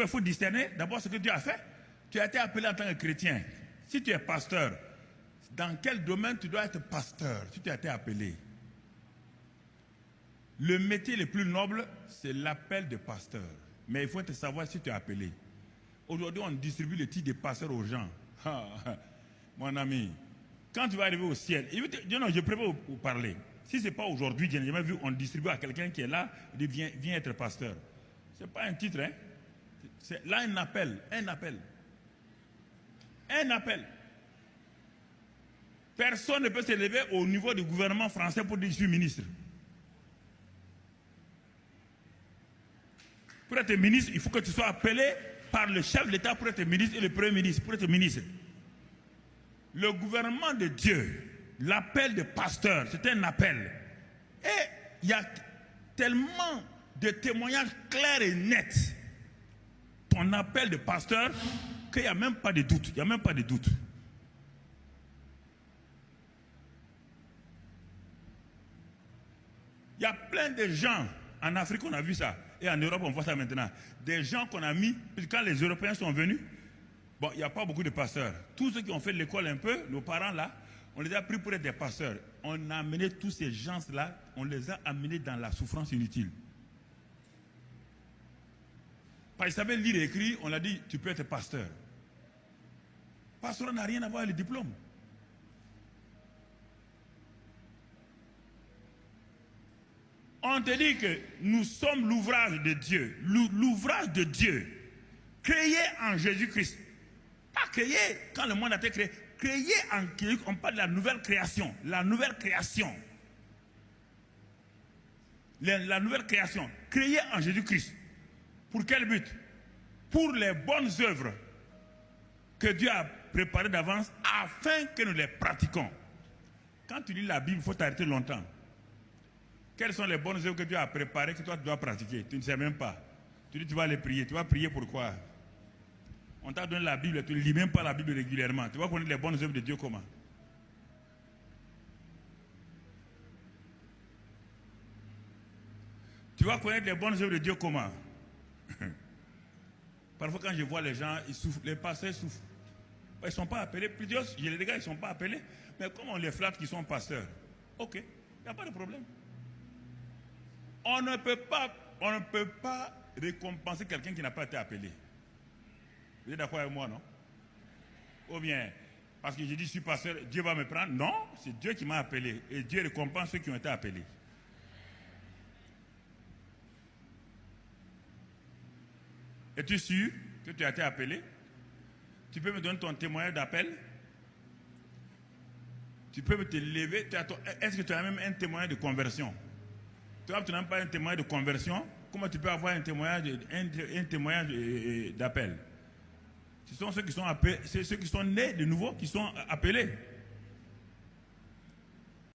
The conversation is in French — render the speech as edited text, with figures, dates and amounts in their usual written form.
quoi il faut discerner? D'abord ce que Dieu a fait. Tu as été appelé en tant que chrétien. Si tu es pasteur, dans quel domaine tu dois être pasteur si tu as été appelé? Le métier le plus noble, c'est l'appel de pasteur. Mais il faut te savoir si tu es appelé. Aujourd'hui, on distribue le titre de pasteur aux gens. Mon ami, quand tu vas arriver au ciel, non, je préfère vous parler. Si ce n'est pas aujourd'hui, je n'ai jamais vu, on distribue à quelqu'un qui est là, il dit viens être pasteur. Ce n'est pas un titre, hein. C'est là un appel, un appel. Un appel. Personne ne peut se lever au niveau du gouvernement français pour dire je suis ministre. Pour être ministre, il faut que tu sois appelé par le chef de l'État pour être ministre et le premier ministre pour être ministre. Le gouvernement de Dieu, l'appel de pasteur, c'est un appel. Et il y a tellement de témoignages clairs et nets. Ton appel de pasteur, qu'il n'y a même pas de doute. Il n'y a même pas de doute. Il y a plein de gens, en Afrique on a vu ça, et en Europe on voit ça maintenant. Des gens qu'on a mis, quand les Européens sont venus, bon, il n'y a pas beaucoup de pasteurs. Tous ceux qui ont fait l'école un peu, nos parents là, on les a pris pour être des pasteurs. On a amené tous ces gens-là, on les a amenés dans la souffrance inutile. Parce qu'ils savaient lire et écrire, on a dit, tu peux être pasteur. Pasteur n'a rien à voir avec le diplôme. On te dit que nous sommes l'ouvrage de Dieu. L'ouvrage de Dieu, créé en Jésus-Christ. Pas créé quand le monde a été créé. Créé en Jésus, on parle de la nouvelle création. La nouvelle création. La nouvelle création, créée en Jésus-Christ. Pour quel but? Pour les bonnes œuvres que Dieu a préparées d'avance afin que nous les pratiquons. Quand tu lis la Bible, il faut t'arrêter longtemps. Quelles sont les bonnes œuvres que Dieu a préparées que toi tu dois pratiquer? Tu ne sais même pas. Tu dis tu vas les prier. Tu vas prier pourquoi? On t'a donné la Bible, tu ne lis même pas la Bible régulièrement. Tu vas connaître les bonnes œuvres de Dieu comment? Tu vas connaître les bonnes œuvres de Dieu comment? Parfois quand je vois les gens, ils souffrent, les pasteurs souffrent. Ils ne sont pas appelés. Plusieurs, il y a des gars, ils ne sont pas appelés. Mais comme on les flatte qu'ils sont pasteurs, ok, il n'y a pas de problème. On ne peut pas récompenser quelqu'un qui n'a pas été appelé. Vous êtes d'accord avec moi, non? Ou bien, parce que je dis je suis pasteur, Dieu va me prendre? Non, c'est Dieu qui m'a appelé. Et Dieu récompense ceux qui ont été appelés. Es-tu sûr que tu as été appelé? Tu peux me donner ton témoignage d'appel? Tu peux te lever? Est-ce que tu as même un témoignage de conversion? Toi, tu n'as pas un témoignage de conversion. Comment tu peux avoir un témoignage d'appel? Ce sont ceux qui sont appelés, ceux qui sont nés de nouveau qui sont appelés.